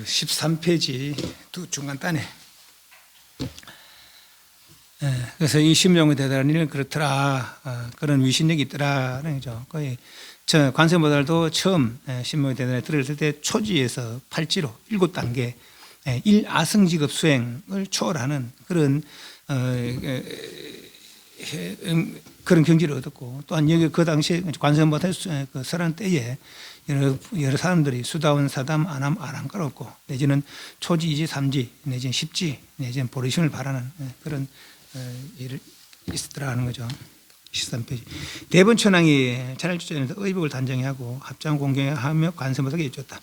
13페이지 두 중간 단에. 그래서 이 신명의 대단히는 그렇더라. 그런 위신력이 있더라는 거죠. 거의 저 관세음보살도 처음 신명의 대단히 들었을 때 초지에서 팔지로 7단계 1아승직업 수행을 초월하는 그런 그런 경지를 얻었고, 또한 여기 그 당시에 관세음보살 그 설한 때에 여러 사람들이 수다원, 사담, 아남, 아랑가롭고 내지는 초지, 이지, 삼지, 내지는 십지, 내지는 보리심을 바라는 그런 일을 있었더라는 거죠. 13페이지. 대본천왕이 차례주전에서 의복을 단정하고 합장 공경하며 관세음보살에게 여쭈었다.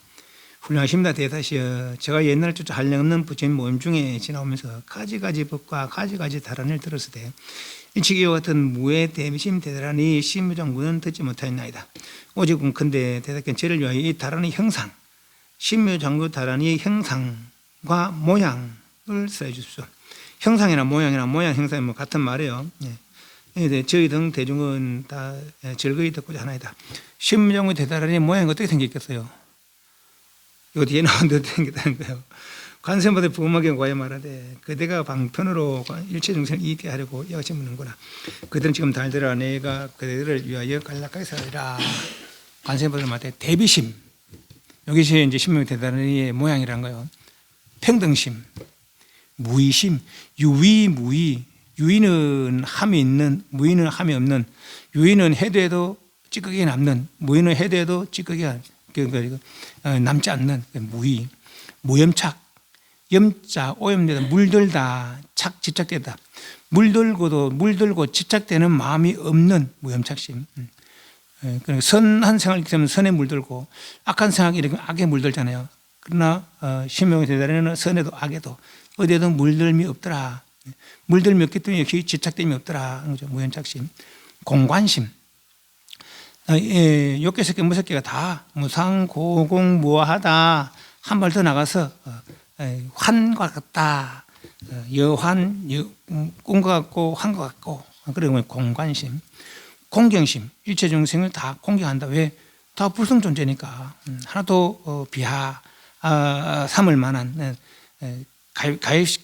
훌륭하십니다, 대다시여. 제가 옛날부터 한량없는 부처님 모임 중에 지나오면서 가지가지 법과 가지가지 다른 일 들었을 때 일치기와 같은 무의 대미심 대단히 신묘장구는 듣지 못하였나이다. 오직 근데 대답견 저를 위하여 이 다란의 형상, 신묘장구 다란의 형상과 모양을 써해 주십시오. 형상이나 모양이나 모양 형상이 뭐 같은 말이에요. 저희 등 대중은 다 즐거이 듣고자 하나이다. 신묘장구 대단히 모양이 어떻게 생겼겠어요? 이거 뒤에 나온 대로 생겼다는 거예요. 관세음보살 부음하게 과에 말하되 그대가 방편으로 일체 중생을 이익게 하려고 여기서 묻는구나. 그들은 지금 달들아 내가 그들을 위하여 간략하게 살리라. 관세음보살 말때 대비심, 여기서 이제 신명의 대단의 모양이란 거예요. 평등심, 무의심, 유의, 무의. 유의는 함이 있는, 무의는 함이 없는. 유의는 해도 해도 찌꺼기가 남는, 무의는 해도 해도 찌꺼기가 남지 않는 무의. 무염착, 염자, 오염되다, 물들다, 착, 집착되다. 물들고 집착되는 마음이 없는 무염착심. 그러니까 선한 생활을 이렇게 되면 선에 물들고, 악한 생활이 이렇게 악에 물들잖아요. 그러나 신명의 대단에는 선에도 악에도 어디에도 물들미 없더라. 물들미 없기 때문에 역시 집착됨이 없더라. 무염착심. 공관심. 욕계석계 무석계가 다 무상 고공 무아하다. 한 발 더 나가서 환과 같다. 여환, 꿈과 같고 환과 같고. 그리고 공관심. 공경심. 일체 중생을 다 공경한다. 왜? 다 불성 존재니까. 하나도 비하 삼을 만한,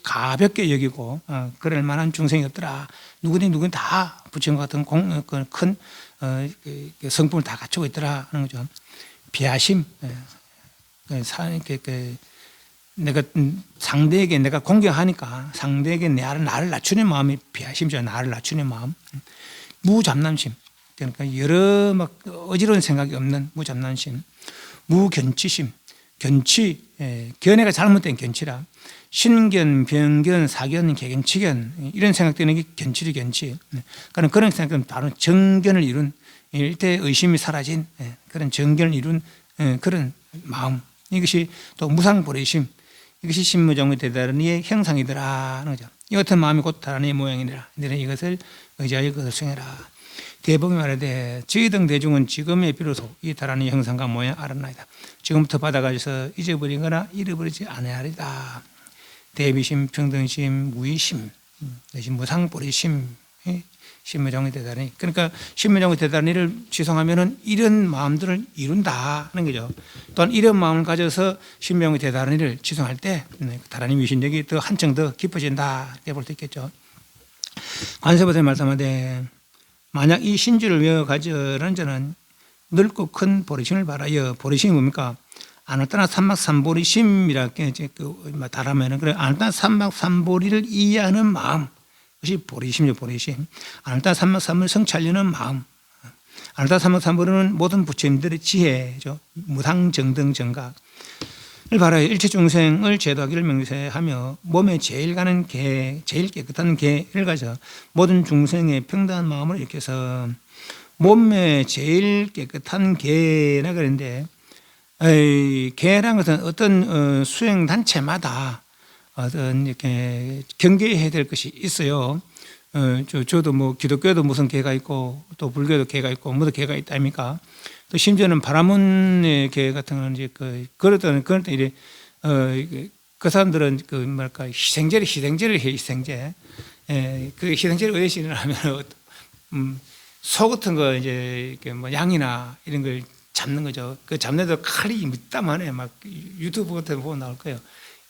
가볍게 여기고 그럴 만한 중생이 없더라. 누구든 다 부처님과 같은 큰 성품을 다 갖추고 있더라 하는 거죠. 비하심. 내가 상대에게 내가 공경하니까 상대에게 나를 낮추는 마음이 비하심이죠. 나를 낮추는 마음. 무잡남심. 그러니까 여러 막 어지러운 생각이 없는 무잡남심. 무견치심. 견치, 견해가 잘못된 견치라. 신견, 변견, 사견, 개견치견 이런 생각되는 게 견치리 견치. 그러니까 그런 생각은 바로 정견을 이룬 일대 의심이 사라진 그런 정견을 이룬 그런 마음. 이것이 또 무상보리심. 이것이 신무정의 대단히의 형상이더라 하는 거죠. 이 같은 마음이 곧 다란의 모양이니라. 너는 이것을 의지하여 그것을 수행해라. 대복이 말하되 저희 등 대중은 지금의 비로소 이 다란의 형상과 모양 알았나이다. 지금부터 받아가셔서 잊어버리거나 잃어버리지 않아야리다. 대비심, 평등심, 무의심, 무상보리심, 신무정의 대단히. 그러니까 신무정의 대단히를 지성하면은 이런 마음들을 이룬다 하는 거죠. 또한 이런 마음을 가져서 신무정의 대단히를 지성할 때 다란히 위신력이 더 한층 더 깊어진다 이렇게 볼 수 있겠죠. 관세음보살이 말씀하되 만약 이 신주를 외워 가져라는 자는 넓고 큰 보리심을 바라여. 보리심이 뭡니까? 아누타나 삼막삼보리심이라 달하면은 그래 아누타나 삼막삼보리를 이해하는 마음. 그것이 보리심이죠, 보리심. 아누타나 삼막삼보리를 성취하려는 마음. 아누타나 삼막삼보리는 모든 부처님들의 지혜죠. 무상정등정각을 바라여 일체 중생을 제도하기를 명세하며 몸에 제일 가는 개, 제일 깨끗한 개를 가져 모든 중생의 평등한 마음을 일으켜서 몸에 제일 깨끗한 개라 그랬는데 개라는 것은 어떤 수행단체마다 어떤 이렇게 경계해야 될 것이 있어요. 저도 뭐 기독교에도 무슨 개가 있고 또 불교에도 개가 있고 모두 개가 있다 아닙니까? 또 심지어는 바라문의 개 같은 거는 이제 그럴 때는 이래 그 사람들은 희생제를 해 희생제. 그 희생제를 왜 시행하면 소 같은 거 이제 뭐 양이나 이런 걸 잡는 거죠. 그 잡는데도 칼이 이따만해. 막 유튜브 같은 거 보면 나올 거예요.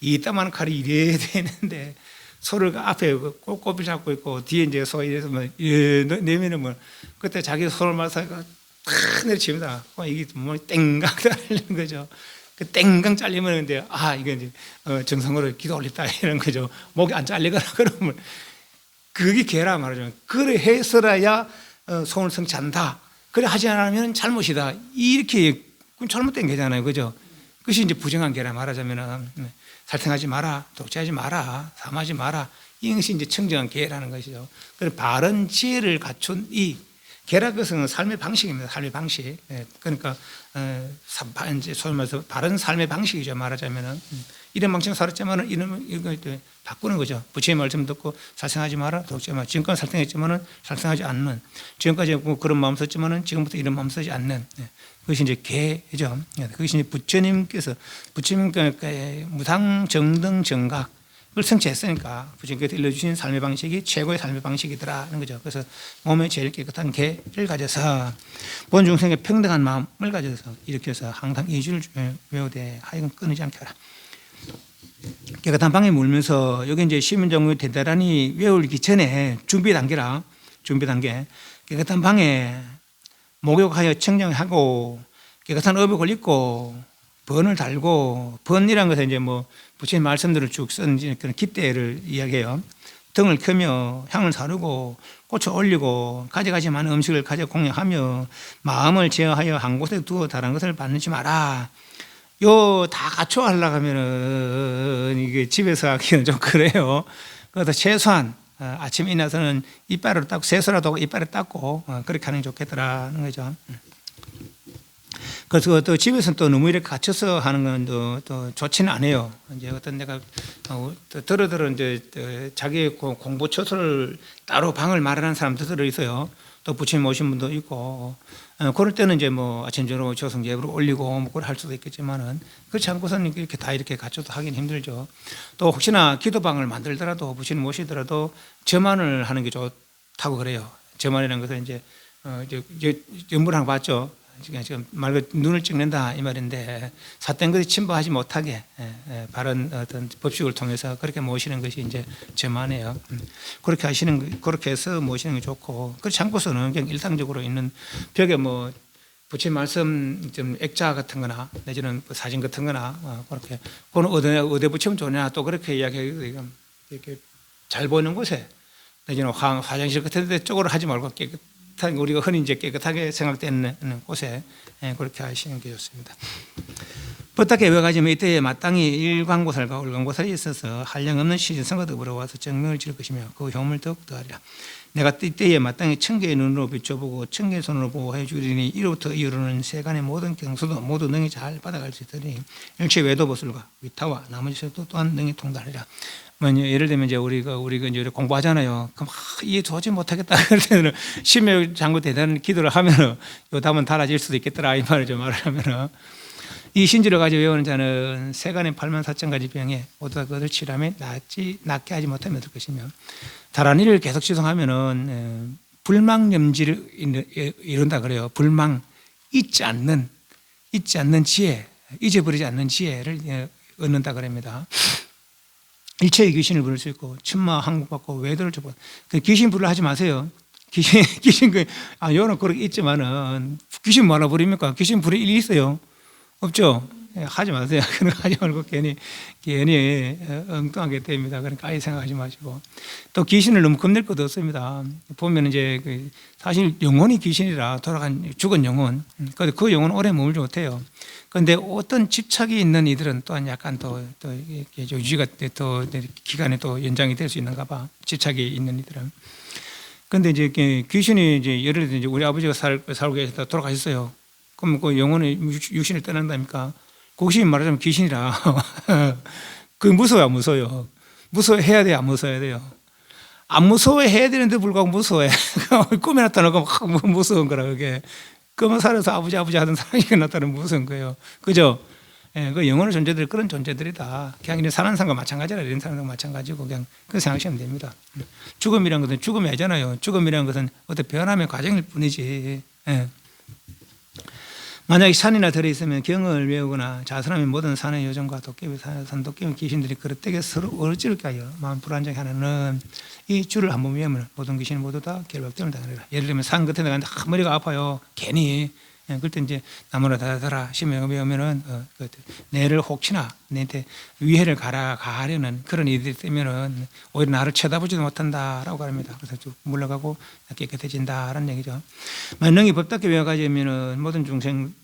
이따만한 칼이 이래야 되는데 소를 앞에 꼬비 잡고 있고 뒤에 이제 소 이래서 뭐 내면은 뭐 그때 자기 손을 맞다가 탁 내려칩니다. 이게 뭐 땡강 달리는 거죠. 그 땡강 잘리면 근데 이게 이제 정상으로 기도 올렸다 이런 거죠. 목이 안 잘리거나 그러면 그게 개라 말이죠. 그래 해서라야 소원을 성취한다. 그래 하지 않으면 잘못이다. 이렇게 잘못된 개잖아요, 그죠? 그것이 이제 부정한 개라 말하자면은 살생하지 마라, 독재하지 마라, 삼하지 마라. 이것이 이제 청정한 개라는 것이죠. 그래서 바른 지혜를 갖춘 이 개라 것은 삶의 방식입니다. 삶의 방식. 그러니까 이제 소위 말해서 바른 삶의 방식이죠. 말하자면은 이런 방식으로 살았지만은 이거 바꾸는 거죠. 부처의 말씀 듣고 살생하지 마라, 독재하지 마라. 지금까지 살생했지만은 살생하지 않는. 지금까지 뭐 그런 마음 썼지만은 지금부터 이런 마음 쓰지 않는. 그것이 이제 개죠. 그것이 이제 부처님께서 무상 정등 정각 그걸 성취했으니까 부처님께서 일러주신 삶의 방식이 최고의 삶의 방식이더라는 거죠. 그래서 몸에 제일 깨끗한 개를 가져서 본 중생의 평등한 마음을 가져서 이렇게 해서 항상 이주를 외우되 하여금 끊이지 않게 하라. 깨끗한 방에 물면서 여기 이제 시민정부 대단히 외우기 전에 준비 단계라. 준비 단계. 깨끗한 방에 목욕하여 청정하고 깨끗한 의복을 입고 번을 달고 번이라는 것은 이제 뭐 부처님 말씀들을 쭉 쓴 그런 깃대를 이야기해요. 등을 켜며 향을 사르고 꽃을 올리고 가져가지 많은 음식을 가져 공양하며 마음을 제어하여 한 곳에 두어 다른 것을 받지 마라. 요 다 갖춰 하려고 하면은 이게 집에서 하기는 좀 그래요. 그래서 최소한 아침에 일어나서는 이빨을 닦고 세수라도 하고 이빨을 닦고 그렇게 하는 게 좋겠더라는 거죠. 그래서 또 집에서는 또 너무 이렇게 갇혀서 하는 건 또 좋지는 않아요. 이제 어떤 내가 들어 이제 자기 공부 처소를 따로 방을 마련한 사람도 들어 있어요. 또 부처님 오신 분도 있고 그럴 때는 이제 뭐 아침 저녁 조성 예불을 올리고 뭐 그걸 할 수도 있겠지만은 그렇지 않고서는 이렇게 다 이렇게 갖춰서 하긴 힘들죠. 또 혹시나 기도방을 만들더라도 부처님 모시더라도 점안을 하는 게 좋다고 그래요. 점안이라는 것은 이제 연불 하나 봤죠. 지금 말 그대로 눈을 찍는다 이 말인데 삿된 것이 침범하지 못하게 바른 어떤 법칙을 통해서 그렇게 모시는 것이 이제 점안이에요. 그렇게 해서 모시는 게 좋고 그렇지 않고서는 그냥 일상적으로 있는 벽에 뭐 부처님 말씀 좀 액자 같은 거나 내지는 사진 같은 거나 그렇게 그건 어디 붙이면 좋냐 또 그렇게 이야기해요. 이렇게 잘 보이는 곳에 내지는 화장실 같은 데 쪽으로 하지 말고 우리가 흔히 이제 깨끗하게 생각되는 곳에 그렇게 하시는 게 좋습니다. 부탁에 외가지면 이때에 마땅히 일광고살과 울광고살이 있어서 한량없는 시진성과 더불어 와서 정명을 지을 것이며 그 효험을 더욱 더하리라. 내가 이때에 마땅히 천개의 눈으로 비춰보고 천개의 손으로 보호해 주리니 이로부터 이르는 세간의 모든 경수도 모두 능히 잘 받아갈 수 있으니 일체 외도보슬과 위타와 나머지 것도 또한 능히 통달하리라. 예를 들면 이제 우리가 이제 공부하잖아요. 그럼 이해 도저히 못하겠다 그럴 때는 심해 장구 대단한 기도를 하면은 요 답은 달라질 수도 있겠더라 이 말을 좀 말하면은 이 신지를 가지고 외우는 자는 세간의 84,000가지 병에 모두 다 그것을 치료하면 낫게 하지 못하면 될 것이며 다른 일을 계속 지속하면은 불망염지를 이룬다 그래요. 불망 잊지 않는 지혜, 잊어버리지 않는 지혜를 얻는다 그럽니다. 일체의 귀신을 부를 수 있고 천마 항복받고 외도를 줘보. 귀신 부르려 하지 마세요. 귀신 요는 그렇게 있지만은 귀신 뭐하러 부립니까? 귀신 부릴 일이 있어요? 없죠. 하지 마세요. 그런 거 하지 말고 괜히 엉뚱하게 됩니다. 그러니까 아예 생각하지 마시고 또 귀신을 너무 겁낼 것도 없습니다. 보면 이제 사실 영혼이 귀신이라 죽은 영혼. 그런데 그 영혼 오래 머물지 못해요. 그런데 어떤 집착이 있는 이들은 또한 약간 또 유지가 또 기간이 또 연장이 될 수 있는가 봐. 집착이 있는 이들은. 그런데 이제 귀신이 이제 예를 들어 이제 우리 아버지가 살고 계시다 돌아가셨어요. 그럼 그 영혼이 육신을 떠난답니까? 그것이 말하자면 귀신이라. 그 무서워요, 안 무서워요? 무서워해야 돼요, 안 무서워해야 돼요? 안 무서워해야 되는데 불구하고 무서워해. 꿈에 나타나고 막 무서운 거라 그게. 그만 살아서 아버지 하던 사람이 나타나면 무서운 거예요. 그죠? 그 영혼의 존재들 그런 존재들이다. 그냥 이제 사는 사람과 마찬가지라 이런 사람과 마찬가지고 그냥 그렇게 생각하시면 됩니다. 죽음이라는 것은 죽음이 아니잖아요. 죽음이라는 것은 어떤 변함의 과정일 뿐이지. 만약에 산이나 들어 있으면 경을 외우거나 자선하면 모든 산의 요정과 도깨비 산도깨비 귀신들이 그릇되게 서로 어찌럽게 하여 마음 불안정해 하는 이 줄을 한번 외우면 모든 귀신이 모두 다 결박됨을 당하리라. 예를 들면 산 끝에 나가는데 머리가 아파요. 괜히 그럴 때 이제 나무라 다다라 심해 외우면은 내를 혹시나 내한테 위해를 가하려는 그런 일들이 되면은 오히려 나를 쳐다보지도 못한다라고 합니다. 그래서 쭉 물러가고 깨끗해진다라는 얘기죠. 만능이 법답게 외워가지면은 모든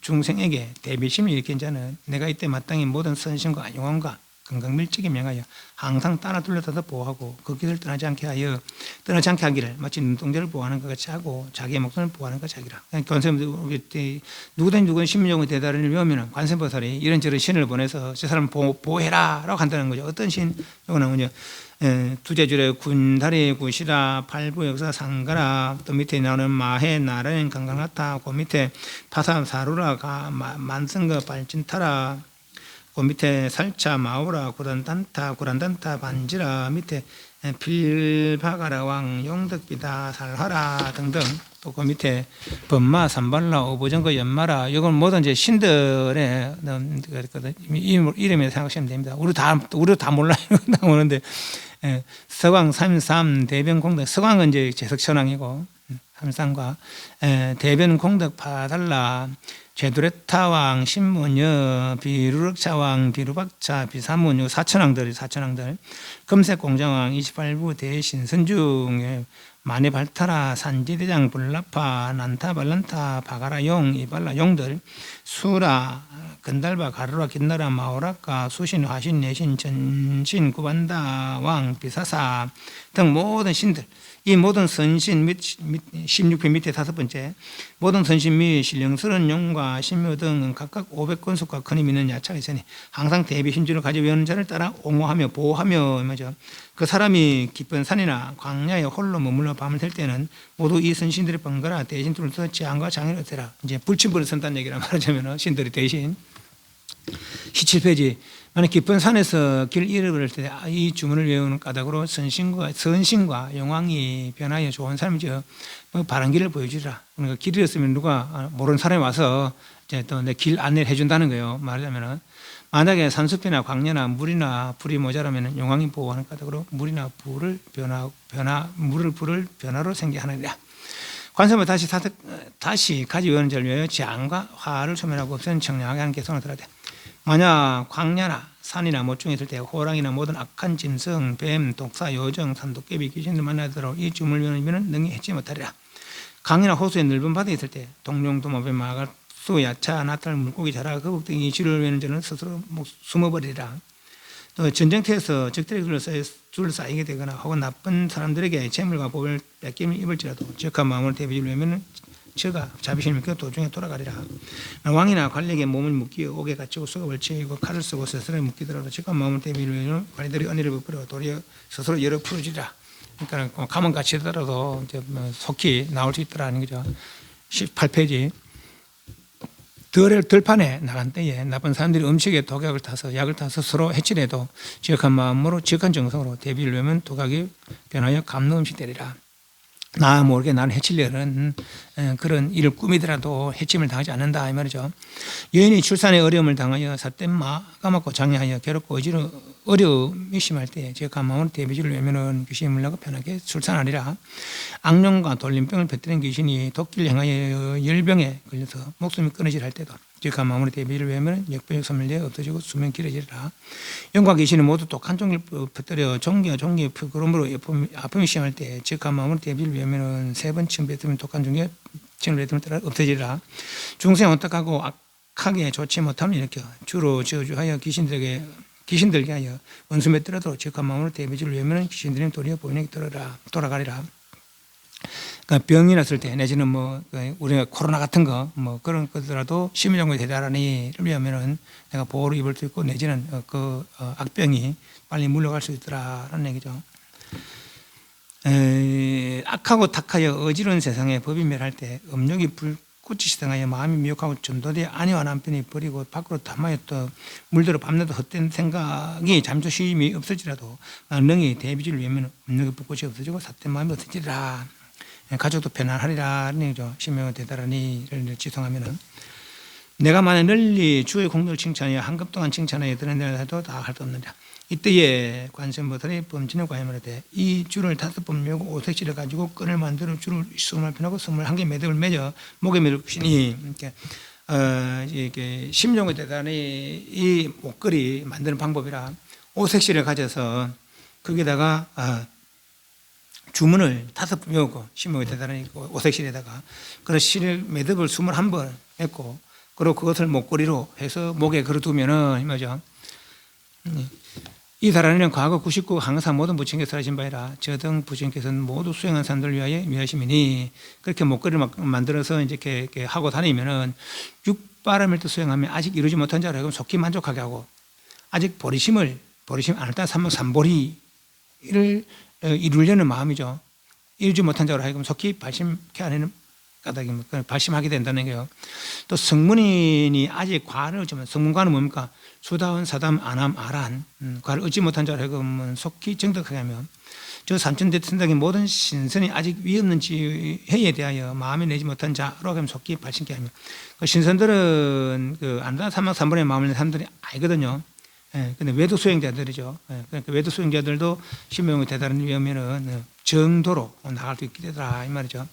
중생에게 대비심을 일으킨 자는 내가 이때 마땅히 모든 선심과 용언과 건강밀적에 명하여 항상 따라 둘러싸서 보호하고 그 길을 떠나지 않게 하기를 마치 눈동자를 보호하는 것 같이 하고 자기의 목숨을 보호하는 것 같이 하기라. 누구든 신명의 대다를 외우면 관세음보살이 이런저런 신을 보내서 저 사람을 보호해라 라고 한다는 거죠. 어떤 신? 이거 나오죠. 두째 줄에 군다리 구시라 팔부 역사 상가라 또 밑에 나오는 마해 나라는 강강나타 그 밑에 파사 사루라 만성거 발진타라 그 밑에 살차 마우라 구란단타 반지라 밑에 필바가라 왕 용덕비다 살하라 등등 또 그 밑에 범마 삼발라 오보정거 연마라 이건 모든 이제 신들의 이름에 생각하시면 됩니다. 우리 다 몰라요. 나오는데 서광 삼삼 대변공덕 서광은 이제 제석천왕이고 삼삼과 대변공덕 파달라 제두레타왕, 신문여, 비루럭차왕, 비루박차, 비사문, 사천왕들, 금색공장왕, 28부 대신, 선중, 마네발타라, 산지대장, 불라파, 난타, 발란타, 바가라, 용, 이발라, 용들, 수라, 건달바, 가루라, 긴나라, 마오라카, 수신, 화신, 내신, 전신, 구반다, 왕, 비사사 등 모든 신들, 이 모든 선신 및 16편 밑에 5번째 모든 선신 및 신령스러운 용과 신묘 등은 각각 500권속과 큰 힘 있는 야차가 있으니 항상 대비 힘줄을 가지고 외우는 자를 따라 옹호하며 보호하며 말이죠. 그 사람이 깊은 산이나 광야에 홀로 머물러 밤을 샐 때는 모두 이 선신들이 번갈아 대신 둘을 서 재앙과 장애를 얻으라. 이제 불침벌을 선다는 얘기라 말하자면 신들이 대신 17페이지 만약 깊은 산에서 길 잃어버릴 때 이 주문을 외우는 까닭으로 선신과 영왕이 변하여 좋은 사람이죠. 바른 길을 보여주리라. 그러니까 길 잃었으면 누가 모르는 사람이 와서 이제 또 내 길 안내를 해준다는 거예요. 말하자면은 만약에 산숲이나 광야나 물이나 불이 모자라면 영왕이 보호하는 까닭으로 물이나 불을 불을 변화로 생겨하느니라. 관세음을 다시 가지 외우는 자를 위하여 재앙과 화를 소멸하고 없애는 청량하게 하는 개성을 들어야 돼. 만약 광야나 산이나 못 중에 있을 때 호랑이나 모든 악한 짐승, 뱀, 독사, 요정, 산도깨비, 귀신을 만나도록 이 주문을 외우면 능히 해치 못하리라. 강이나 호수의 넓은 바다에 있을 때 동룡, 도마뱀, 마갈수, 야차, 나탈, 물고기, 자라, 거북 등이 줄을 외우는 자는 스스로 숨어버리리라. 또 전쟁터에서 적들의 줄을 쌓이게 되거나 혹은 나쁜 사람들에게 재물과 복을 뺏김을 입을지라도 적한 마음을 대비를 외우면 저가 자비심을 그 도중에 돌아가리라. 왕이나 관리에게 몸을 묶여 옥에 갇히고 수갑을 채우고 칼을 쓰고 스스로 묶이더라도 적한 마음을 대비를 외우면 관리들이 은혜를 베풀어 도리어 스스로 열어 풀어주리라. 그러니까 가만 갇히더라도 이제 속히 나올 수 있더라는 거죠. 18페이지 들판에 나간 때에 나쁜 사람들이 음식에 독약을 타서 약을 타서 서로 해치려도 지역한 마음으로 지역한 정성으로 대비를 외우면 독약이 변하여 감로 음식 되리라. 나 모르게 나를 해치려는 그런 일을 꾸미더라도 해침을 당하지 않는다 이 말이죠. 여인이 출산에 어려움을 당하여 삿된 까맣고 장애하여 괴롭고 어려움이 심할 때 지역한 마음으로 대비주를 외면은 귀신이 물러가 편하게 출산하리라. 악령과 돌림병을 뱉드는 귀신이 독기를 행하여 열병에 걸려서 목숨이 끊어질 할 때도 지역한 마음으로 대비를 외면 역병이 소멸되어 없어지고 수명 길어지리라. 영과 귀신이 모두 똑한 종기를 퍼뜨려 종기와 종기의 그러므로 아픔이 심할 때 지역한 마음으로 대비를 외면은 3번 침 뱉으면 독한 종기가 침을 뱉으면 따라 없어지리라. 중생은 어떡하고 악하게 좋지 못함을 일으켜 주로 저주하여 귀신들게 하여 원수 맺더라도 지역한 마음으로 대비를 외면은 귀신들이 도리어 본인에게 돌아가리라. 그러니까 병이 났을 때 내지는 우리가 코로나 같은 거 그런 것들라도 심리정보에 대단하니를 위하면은 내가 보호를 입을 수 있고 내지는 악병이 빨리 물러갈 수 있더라라는 얘기죠. 악하고 탁하여 어지러운 세상에 법이 멸할 때 음욕이 불꽃이 시등하여 마음이 미혹하고 전도되어 아내와 남편이 버리고 밖으로 탐하여 또 물들어 밤낮 헛된 생각이 잠시 쉼이 없어지라도 능히 대비를 위하면 음욕의 불꽃이 없어지고 삿된 마음이 없어지리라. 가족도 편안하리라. 신명은 대단하니를 지성하면은 내가 만약 널리 주의 공덕을 칭찬하여 한급 동안 칭찬하여 드러내려 해도 다 할 수 없느냐. 이때에 관세음보살이 범진의 과임을 하되 이 줄을 5번 메고 오색실을 가지고 끈을 만들어 줄을 21편하고 21개 매듭을 맺어 목에 매를 것이니 이렇게 심정에 대단히 이 목걸이 만드는 방법이라 오색실을 가져서 거기다가 주문을 5번 외우고 심정에 대단히 오색실에다가 그래서 실 매듭을 21번 맺고 그리고 그것을 목걸이로 해서 목에 걸어두면은 뭐죠? 이 다라는 과거 99 항상 모든 부처님께서 하신 바이라 저등 부처님께서는 모두 수행한 사람들을 위하여 위하심이니 그렇게 목걸이를 만들어서 이제 이렇게 하고 다니면은 육바람을 또 수행하면 아직 이루지 못한 자로 하여금 속히 만족하게 하고 아직 버리심 안 했다 삼보리를 이루려는 마음이죠. 이루지 못한 자로 하여금 속히 발심케 하는 까닭입니다. 발심하게 된다는 게요. 또 성문인이 아직 과를 얻지만 성문과는 뭡니까? 수다원, 사담, 안함, 아란 과를 얻지 못한 자로 하여금 속히 정득하게 하며 저 삼천대천당의 모든 신선이 아직 위 없는 지혜에 대하여 마음에 내지 못한 자로 하여금 속히 발심케 하며 그 신선들은 그 안다 삼막삼번의 마음을 낸 사람들이 아니거든요. 근데 외도 수행자들이죠. 그러니까 외도 수행자들도 신명의 대단한 위험에는 정도로 나갈 수 있게 되더라 이 말이죠.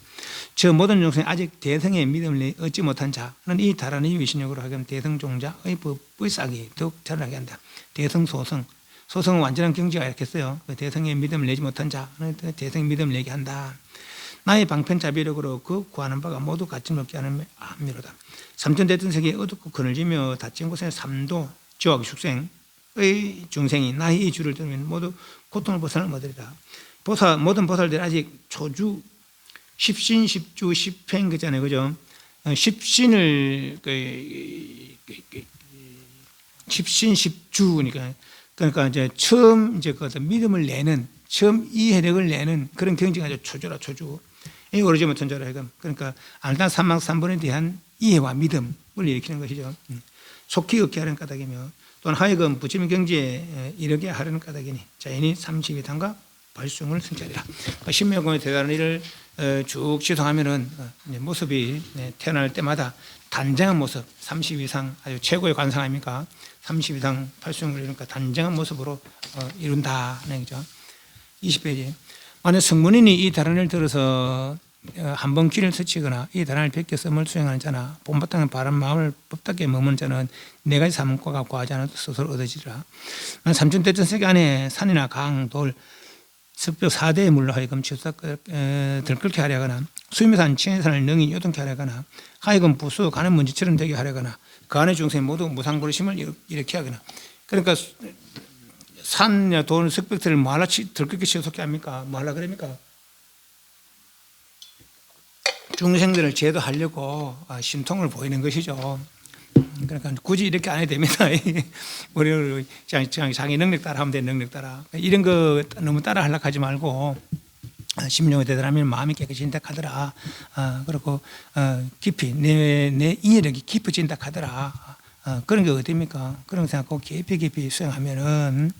저 모든众生 아직 대성의 믿음을 얻지 못한 자는 이 다라는 위신력으로 하여금 대성종자의 법의 싹이 더욱 자라나게 한다. 대성소성, 소성은 완전한 경지가 이렇게 써요. 대성의 믿음을 내지 못한 자는 대성의 믿음을 내게 한다. 나의 방편자비력으로 그 구하는 바가 모두 가침 없게 하는 미로다. 삼천대천 세계에 어둡고 그늘지며 닫힌 곳에 삼도 지옥 숙생의 중생이 나의 이 줄을 들으면 모두 고통을 벗어나는 것들이다. 모든 보살들이 아직 초주, 십신, 십주, 십행 그잖아요, 그죠? 십신을 십신, 십주니까 그러니까 이제 처음 이제 그 믿음을 내는 처음 이해력을 내는 그런 경지가 아주 초주라 초주. 이 오르지 못한 자라 하여금 그러니까 알단 삼막삼번에 대한 이해와 믿음을 일으키는 것이죠. 속히 얻게 하는 까닭이며 또는 하여금 부처님 경지에 이르게 하려는 까닭이니 자연히 32단과 발승을 승자리라. 신명공의 대단한 일을 쭉 지속하면은 모습이 태어날 때마다 단정한 모습, 32상 아주 최고의 관상 아닙니까? 32상 발승을 이루니까 단정한 모습으로 이룬다는 거죠. 20페이지. 만약 성문인이 이 다란을 들어서 한번 길을 스치거나 이 다란을 베껴 썸을 수행하는 자나 본바탕의 바른 마음을 법답게 머무는 자는 네 가지 사문과가 과하지 않아도 스스로 얻어지리라. 삼천대천 세계 안에 산이나 강, 돌, 습벽 4대의 물로 하여금 들끓게 하려거나 수임산, 칭해산을 능히 요동케 하려거나 하여금 부수 가는 먼지처럼 되게 하려거나 그 안의 중생이 모두 무상부르심을 일으키게 하거나 그러니까 산이나 돌, 습벽들을 뭐 하려 들끓게 시속게 합니까? 뭐 하려 그럽니까? 중생들을 제도하려고 심통을 보이는 것이죠. 그러니까 굳이 이렇게 안 해도 됩니다. 우리 자기 능력 따라 하면 돼, 능력 따라. 이런 거 너무 따라 하려고 하지 말고 심령이 대단하면 마음이 깨끗해진다 하더라. 그리고 깊이 내 이해력이 깊어진다 하더라. 그런 게 어딥니까? 그런 거 생각하고 깊이 수행하면은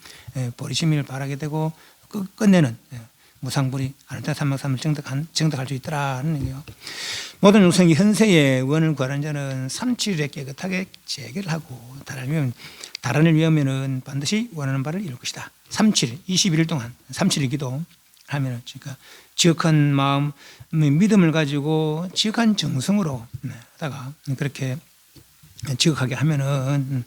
보리심을 바라게 되고 끝내는 무상불이 아르타 삼막삼을 정득할 수 있더라는 얘기요. 모든 영생이 현세의 원을 구하는 자는 37일에 깨끗하게 재결을 하고 다란을 위하면은 반드시 원하는 바를 이룰 것이다. 37일, 21일 동안 37일 기도 하면은 그러니까 지극한 마음, 믿음을 가지고 지극한 정성으로 하다가 그렇게 지극하게 하면은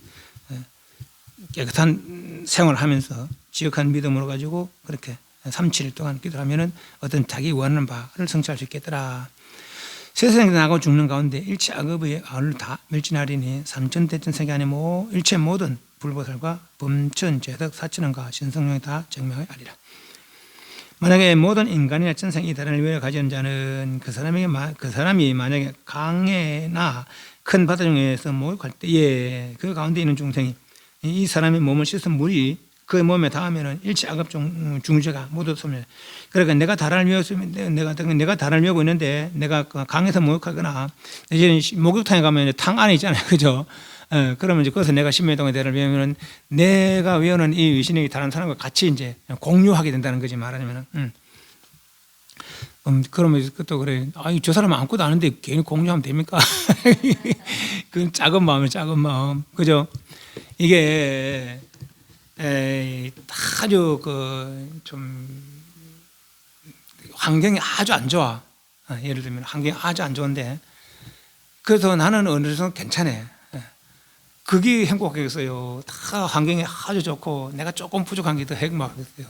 깨끗한 생활을 하면서 지극한 믿음으로 가지고 그렇게 37일 동안 기도하면은 어떤 자기 원하는 바를 성취할 수 있겠더라. 세상에 나가고 죽는 가운데 일체 악업의 아울을 다 멸진하리니 삼천대천 세계 안에 일체 모든 불보살과 범천, 죄덕, 사천원과 신성령이 다 정명하게 하리라. 만약에 모든 인간이나 천생이 다른을 위하여 가지는 자는 그 사람이 만약에 강에나 큰 바다 중에서 목욕할 때에 그 가운데 있는 중생이 이 사람의 몸을 씻은 물이 그 몸에 닿으면은 일체 악업 중죄가 모두 소멸. 그러니까 내가 다란을 위하면 내가 다란을 위하고 있는데 내가 강에서 목욕하거나 이제 목욕탕에 가면 탕 안에 있잖아요, 그죠? 그러면 이제 거기서 내가 신명동의 대를 위하면은 내가 외우는 이 위신력이 다른 사람과 같이 이제 공유하게 된다는 거지 말하자면은. 그러면 또 그래. 아니, 저 사람 아무것도 아는데 괜히 공유하면 됩니까? 그건 작은 마음이에요, 작은 마음. 그죠? 이게, 아주 좀, 환경이 아주 안 좋아. 예를 들면 환경이 아주 안 좋은데, 그래서 나는 어느 정도 괜찮아. 그게 행복하겠어요. 다 환경이 아주 좋고, 내가 조금 부족한 게 더 행복하겠어요.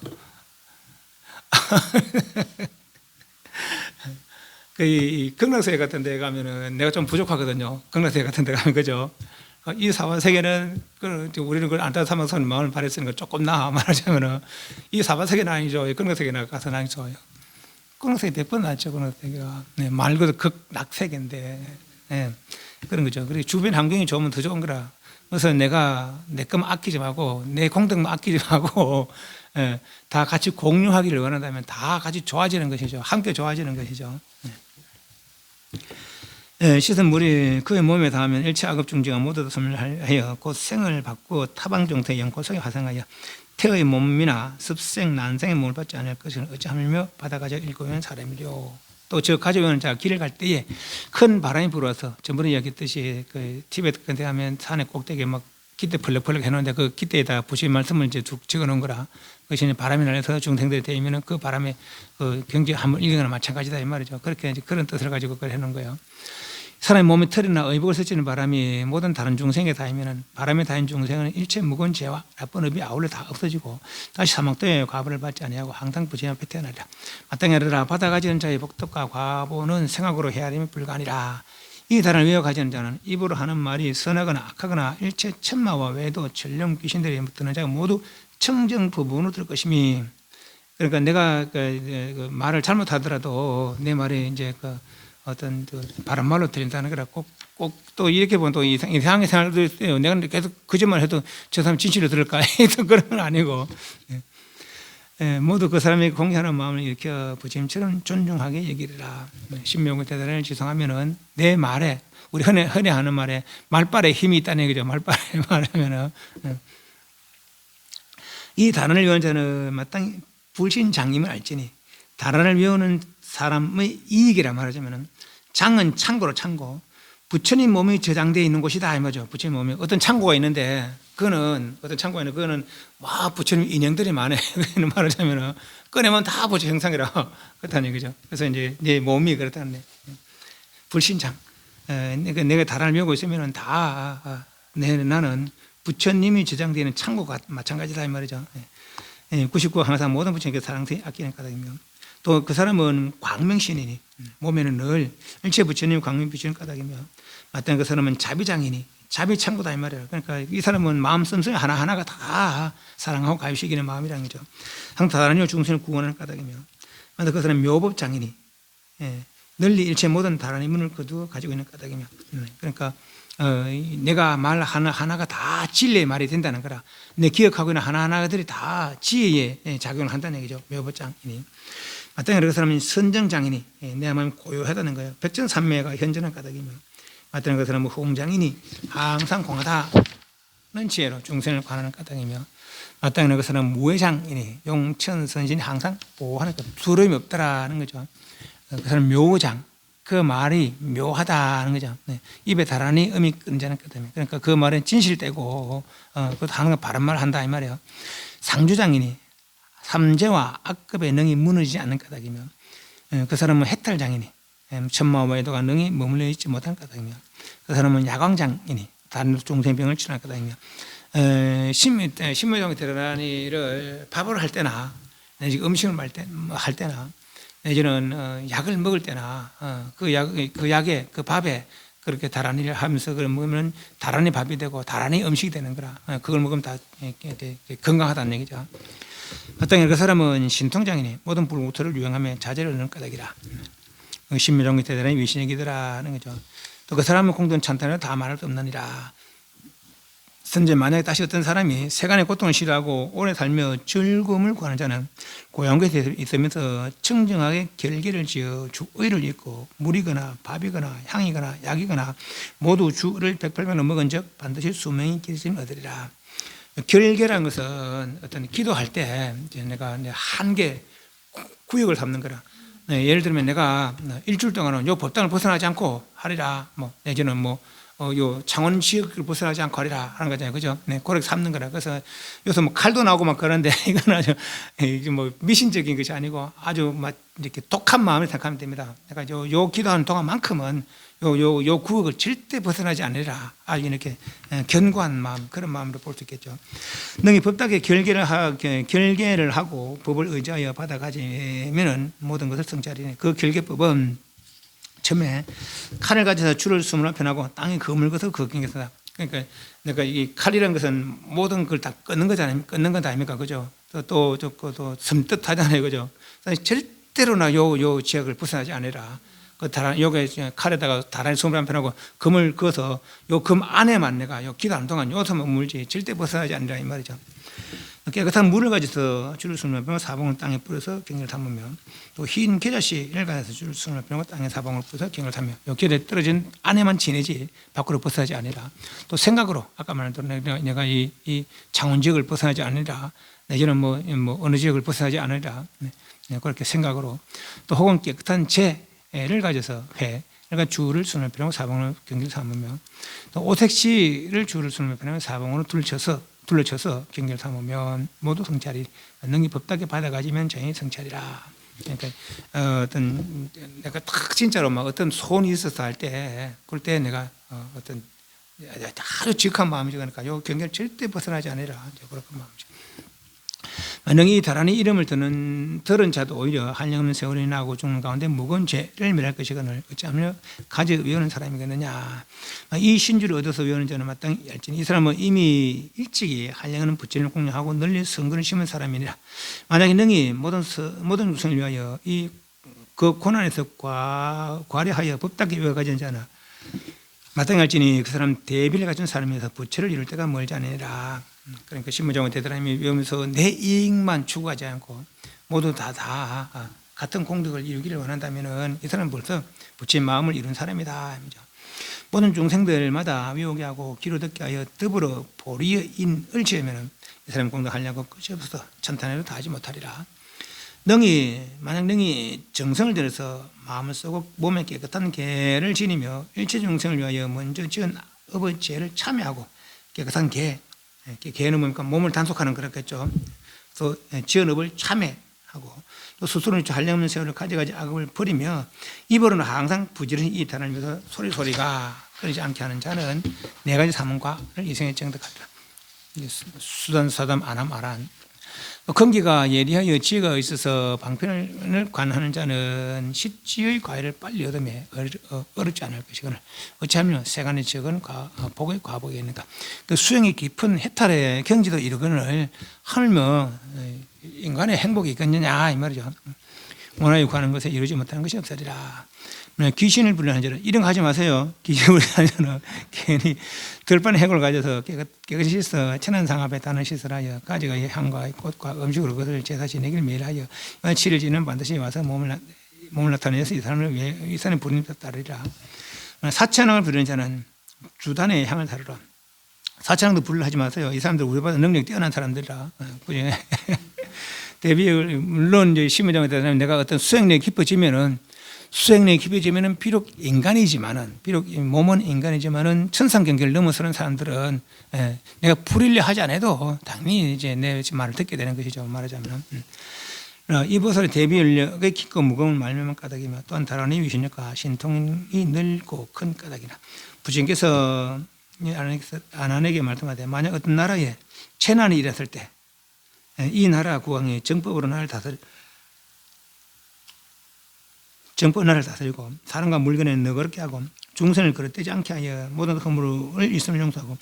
이 극락세계 같은 데 가면은 내가 좀 부족하거든요. 극락세계 같은 데 가면, 그죠? 이 사바세계는 우리는 그걸 안 따뜻하면서 마음을 바랬으니까 조금 나아 말하자면은 이 사바세계는 아니죠. 극락세계 가서 난 좋아요. 극락세계 100번 낫죠. 극락세계가. 네, 말 그대로 극락세계인데. 네, 그런 거죠. 그리고 주변 환경이 좋으면 더 좋은 거라. 그래서 내가 내 것만 아끼지 말고 내 공덕만 아끼지 말고 다 같이 공유하기를 원한다면 다 같이 좋아지는 것이죠. 함께 좋아지는 것이죠. 씻은 물이 그의 몸에 닿으면 일체 악업 중지가 모두 다 소멸하여 곧 생을 받고 타방종태 영고속에 화생하여 태의 몸이나 습생 난생의 몸을 받지 않을 것을 어찌하며 받아가져 일고면 사람이려. 또 저 가져오는 자 길을 갈 때에 큰 바람이 불어서 전번에 이야기했듯이 그 티베트 근데 하면 산의 꼭대기에 막 깃대 펄럭펄럭 해놓는데 그 깃대에다 부처님 말씀을 이제 쭉 적어놓은 거라. 그것이 바람이 날려서 중생들이 되면은 그 바람에 그 경지 한번 읽거나 마찬가지다 이 말이죠. 그렇게 이제 그런 뜻을 가지고 그걸 해놓은 거예요. 사람의 몸에 털이나 의복을 스치는 바람이 모든 다른 중생에 닿으면 바람에 닿은 중생은 일체 무거운 죄와 나쁜 업이 아울러 다 없어지고 다시 사막도에 과보를 받지 아니하고 항상 부처님 앞에 태어나리라. 마땅히 하리라. 받아가지는 자의 복덕과 과보는 생각으로 헤아림이 불가하니라. 이 단을 외워 가지는 자는 입으로 하는 말이 선하거나 악하거나 일체 천마와 외도 전령 귀신들이 듣는 자가 모두 청정 부분으로 들 것이니. 그러니까 내가 그 말을 잘못하더라도 내 말이 이제 어떤 바른말로 들린다는 거라. 꼭 또 이렇게 보면 또 이상하게 생각도 있어요. 내가 계속 거짓말 해도 저 사람 진실로 들을까? 그런 건 아니고. 모두 그 사람에게 공개하는 마음을 일으켜 부처님처럼 존중하게 여기리라. 신명을 대단을 지성하면은 내 말에, 우리 흔히 하는 말에 말빨에 힘이 있다는 얘기죠. 말빨에 말하면은. 이 단언을 외우는 자는 마땅히 불신장님을 알지니. 단언을 외우는 사람의 이익이라 말하자면은 장은 창고로 창고. 부처님 몸이 저장되어 있는 곳이다 이 말이죠. 부처님 몸이 어떤 창고가 있는데 그거는 와 부처님 인형들이 많아. 그는 말하자면은 꺼내면 다 부처 형상이라 그렇다는 얘기죠. 그래서 이제 내 몸이 그렇다는 데 불신장. 내가 다란을 메우고 있으면은 다 나는 부처님이 저장되어 있는 창고가 마찬가지다 이 말이죠. 99 항상 모든 부처님께 사랑스레 아끼는 까닭이며 또 그 사람은 광명신이니 몸에는 늘 일체 부처님 광명 비추는 까닭이며 마땅히 그 사람은 자비장이니 자비창고다 이 말이에요. 그러니까 이 사람은 마음 씀씀이 하나하나가 다 사랑하고 가유시기는 마음이라는 거죠. 항상 다른 중생을 구원하는 까닭이며 마땅히 그 사람은 묘법장이니 널리 일체 모든 다란의 문을 거두어 가지고 있는 까닭이며 그러니까 내가 말 하나하나가 다 진리의 말이 된다는 거라. 내 기억하고 있는 하나하나들이 다 지혜에 작용을 한다는 얘기죠. 묘법장이니 마땅히 그 사람은 선정장이니 내 마음이 고요하다는 거예요. 백전산매가 현전한 까닭이며 마땅히 그 사람은 호응장이니 항상 공하다는 지혜로 중생을 관하는 까닭이며 마땅히 그 사람은 무해장이니 용천선신이 항상 보호하는 것, 두려움이 없다라는 거죠. 그 사람은 묘장, 그 말이 묘하다는 거죠. 입에 다라니 음이 끊자는 까닭이며 그러니까 그 말은 진실되고 그것도 항상 바른 말을 한다 이 말이에요. 상주장이니 삼재와 악급의 능이 무너지지 않는 까닭이며 그 사람은 해탈장이니 천마와 외도가 능히 머물러 있지 못한 까닭이며 그 사람은 야광장이니 다른 중생병을 치료할 까닭이며 신묘종이 드러나니를 밥을 할 때나 내지 음식을 할 때나 내지는 약을 먹을 때나 그 약에 그 밥에 그렇게 다란이를 하면서 그걸 먹으면 다란이 밥이 되고 다란이 음식이 되는 거라. 그걸 먹으면 다 건강하다는 얘기죠. 마땅히 그 사람은 신통장이니 모든 불우토를 유행하며 자제를 얻는 까닭이라. 신묘종이 대단히 위신이기더라는 거죠. 또 그 사람은 공돈 찬탄을 다 말할 수 없느니라. 선제 만약에 다시 어떤 사람이 세간의 고통을 싫어하고 오래 살며 즐거움을 구하는 자는 고향곳에 있으면서 청정하게 결계를 지어 주의를 잊고 물이거나 밥이거나 향이거나 약이거나 모두 주를 108배로 먹은 적 반드시 수명이 길어짐을 얻으리라. 결계라는 것은 어떤 기도할 때 내가 한계 구역을 삼는 거라. 네, 예를 들면 내가 일주일 동안은 요 법당을 벗어나지 않고 하리라, 뭐 내지는 요 창원 지역을 벗어나지 않고 하리라 하는 거잖아요, 그죠? 네, 그렇게 삼는 거라. 그래서 요새 뭐 칼도 나오고 막 그러는데 이건 아주 이게 뭐 미신적인 것이 아니고 아주 막 이렇게 독한 마음을 생각하면 됩니다. 그러니까 요 기도하는 동안만큼은 요 구역을 절대 벗어나지 않으리라. 아주 이렇게 견고한 마음, 그런 마음으로 볼 수 있겠죠. 능히 법답게 결계를 하고 법을 의지하여 받아가지면은 모든 것을 성취하리니, 그 결계법은 처음에 칼을 가져서 줄을 숨으나 편하고 땅에 그물 것을 그 경계서다. 그러니까 내가 이 칼이라는 것은 모든 걸 다 끊는 거잖아요. 끊는 건 다 아닙니까, 그죠? 또 섬뜩하잖아요, 그죠? 절대로나 요 지역을 벗어나지 않으라. 그 요게 칼에다가 다란히 숨을 편하고 금을 그어서 요 금 안에만 내가 요 기도하는 동안 요서만 물지 절대 벗어나지 않으라 이 말이죠. 깨끗한 물을 가져서 줄을 숨을 편하고 사방을 땅에 뿌려서 경계를 삼으며, 또 흰 겨자씨를 가져서 줄을 숨을 편하고 땅에 사방을 뿌려서 경계를 삼으며, 요 곁에 떨어진 안에만 지내지 밖으로 벗어나지 않으라. 또 생각으로 아까 말한 대로 내가 이 창원 지역을 벗어나지 않으라, 내지는 뭐 어느 지역을 벗어나지 않으라, 그렇게 생각으로. 또 혹은 깨끗한 재를 가져서 그러니까 줄을 숨을 편하고 사방으로 경계를 삼으며, 또 오색시를 줄을 숨을 편하고 사방으로 둘러쳐서 경계를 삼으면 모두 성찰이, 능히 법답게 받아가지면 정이 성찰이라. 그러니까 어떤 내가 딱 진짜로 막 어떤 소원이 있어서 할 때, 그럴 때 내가 어떤 아주 지극한 마음이죠. 그러니까 요 경계를 절대 벗어나지 않으라, 그런 마음이죠. 능히 다란히 이름을 들은 자도 오히려 한량없는 세월이 나고 죽는 가운데 무거운 죄를 멸할 것이거늘 어찌하며 가져 외우는 사람이겠느냐. 이 신주를 얻어서 외우는 자는 마땅히 알지니, 이 사람은 이미 일찍이 한량없는 부처님을 공략하고 널리 성근을 심은 사람이니라. 만약에 능히 모든 육성을 위하여 그 고난에서 과려하여 법답게 외워가진 자나 마땅히 알지니, 그 사람 대비를 가진 사람이어서 부처를 이룰 때가 멀지 않으니라. 그러니까 신무장을 대단히 외우면서 내 이익만 추구하지 않고 모두 다 같은 공덕을 이루기를 원한다면은 이 사람은 벌써 부처의 마음을 이룬 사람이다. 모든 중생들마다 외우게 하고 귀로 듣게 하여 더불어 보리의 인을 지으면은 이 사람 공덕하려고 끝이 없어서 천탄에도 다 하지 못하리라. 만약 능히 정성을 들여서 마음을 쓰고 몸에 깨끗한 계를 지니며 일체 중생을 위하여 먼저 지은 업의 죄를 참여하고, 깨끗한 계는 뭡니까? 몸을 단속하는 거겠죠. 또 지은 업을 참회하고, 또 스스로는 한량없는 세월을 가져가지 악업을 버리며 입으로는 항상 부지런히 이 단을 소리가 끊이지 않게 하는 자는 네 가지 사문과를 이생에 정득하리라. 수단 사담 안함 아란. 건기가 예리하여 지혜가 있어서 방편을 관하는 자는 십지의 과일을 빨리 얻으며 어렵지 않을 것이거늘 어찌하면 세간의 적은 복의 과복이 있는가. 그 수행이 깊은 해탈의 경지도 이르거늘 하물며 인간의 행복이 있겠느냐 이 말이죠. 원하여 구하는 것에 이루지 못하는 것이 없으리라. 귀신을 부르는 자는 이런 거 하지 마세요. 귀신을 부르는 자는 괜히 들판의 핵을 가져서 깨끗이 씻어 천안상합에 단을 씻으라여 가지가 향과 꽃과 음식으로 그것을 제사 지내기를 매일 하여 7일 지는 반드시 와서 몸을 나타내서 이 사람을 부르는 데 따르리라. 사천왕을 부르는 자는 주단의 향을 다루라. 사천왕도 부르려 하지 마세요. 이 사람들 우리보다 능력이 뛰어난 사람들이라. 물론 이제 심의장에 대해서 내가 어떤 수행력이 깊어지면은 비록 몸은 인간이지만은 천상 경계를 넘어서는 사람들은 내가 부리려 하지 않아도 당연히 이제 내 말을 듣게 되는 것이죠. 말하자면 이 보살의 대비연력의 깊고 무거운 말미암은 까닭이며, 또한 다란히 위신력과 신통이 넓고 큰 까닭이나 부처님께서 아난에게 말씀하되, 만약 어떤 나라에 재난이 일었을 때 이 나라 국왕이 정법으로 나를 다스리고 사람과 물건에 너그럽게 하고 중선을 그릇되지 않게 하여 모든 허물을 있음을 용서하고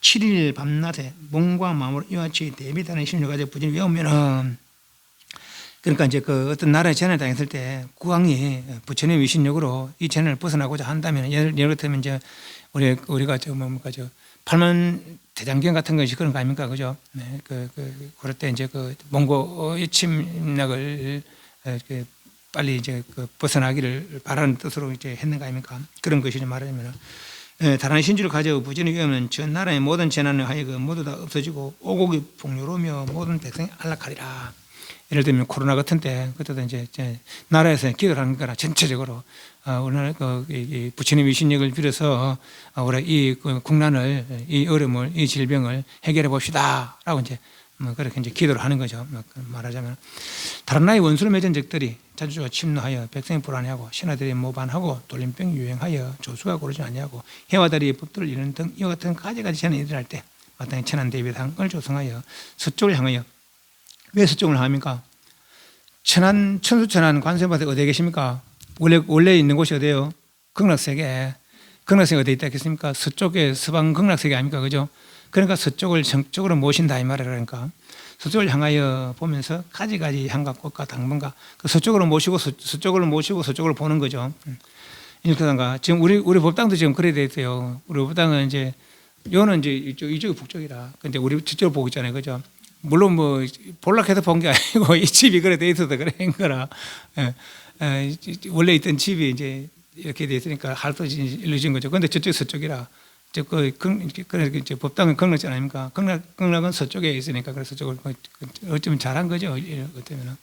7일 밤낮에 몸과 마음으로 이와 같이 대비단의 신을 가지고 부지런히 외우면은, 그러니까 이제 그 어떤 나라에 재난을 당했을 때 국왕이 부처님의 위신력으로 이 재난을 벗어나고자 한다면, 예를 들면 이제 우리가 팔만 대장경 같은 것이 그런 거 아닙니까, 그죠? 네, 그럴 때 이제 몽고의 침략을 빨리 이제 벗어나기를 바라는 뜻으로 이제 했는 거 아닙니까? 그런 것이죠. 말하자면 다른 신주를 가져 부지런히 외우면 전 나라의 모든 재난을 하여금 모두 다 없어지고 오곡이 풍요로우며 모든 백성이 안락하리라. 예를 들면 코로나 같은 때 그때도 이제 나라에서 기도를 하는 거라 전체적으로 오늘 이 부처님의 신력을 빌어서 우리 이 국난을, 이 어려움을, 이 질병을 해결해 봅시다라고 이제 그렇게 이제 기도를 하는 거죠. 말하자면 다른 나라의 원수를 맺은 적들이 자주주가 침노하여 백성이 불안해하고 신하들이 모반하고 돌림병이 유행하여 조수가 고르지 아니하고 해와다리의 법도를 이루는 등 이와 같은 가지가지 전에 일어날 때 마땅히 천한 대비상을 조성하여 서쪽을 향하여. 왜 서쪽을 향합니까? 천수천한 관세음보살이 어디에 계십니까? 원래 있는 곳이 어디예요? 극락세계. 극락세계가 어디에 있다 했습니까? 서쪽에 서방 극락세계 아닙니까? 그죠? 그러니까 서쪽을 정적으로 모신다 이 말이라. 그러니까 서쪽을 향하여 보면서 가지가지 향각꽃과 당분과 그 서쪽으로 모시고 서쪽으로 보는 거죠. 이렇게던가 지금 우리 법당도 지금 그래 돼 있어요. 우리 법당은 이제 요는 이제 이쪽이 북쪽이라. 근데 우리 저쪽으로 보고 있잖아요. 그죠? 물론 뭐 볼락해서 본 게 아니고 이 집이 그래 돼 있어서 그런 거라. 원래 있던 집이 이제 이렇게 돼 있으니까 할도 일러진 거죠. 근데 저쪽 서쪽이라. 이제 법당은 극락지 아닙니까? 극락은 서쪽에 있으니까 그래서 저걸 어쩌면 잘한 거죠. 어쩌면은.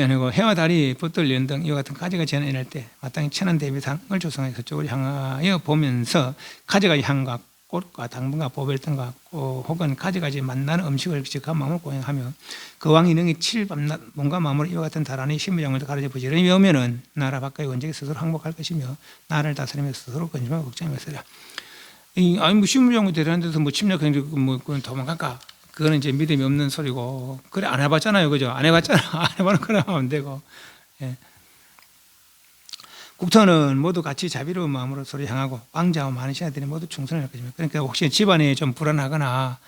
아니고 해와 달이 붙들 연등 이와 같은 가지가 전해낼 때 마땅히 천한 대비상을 조성해 서쪽을 향하여 보면서 가지가지 향과 꽃과 당분과 보별등과 혹은 가지가지 만나는 음식을 직한 마음을 고행하며 그 왕이 능히 칠밤낮 몸과 마음으로 이와 같은 다란히 신무장을 가르쳐 부지런히 외우면은 나라 밖의 원적이 스스로 항복할 것이며 나라를 다스리며 스스로 건심하고 걱정하였으리라. 아니 뭐 신무장을 대단한 데서 뭐 침략했는데 뭐 도망갈까? 그거는 이제 믿음이 없는 소리고. 그래 안 해봤잖아요, 그죠? 안 해봤잖아. 안 해봐는 그래 하면 안 되고. 예. 국토는 모두 같이 자비로운 마음으로 서로 향하고 왕자와 많은 신하들이 모두 충성을 할 것입니다. 그러니까 혹시 집안이 좀 불안하거나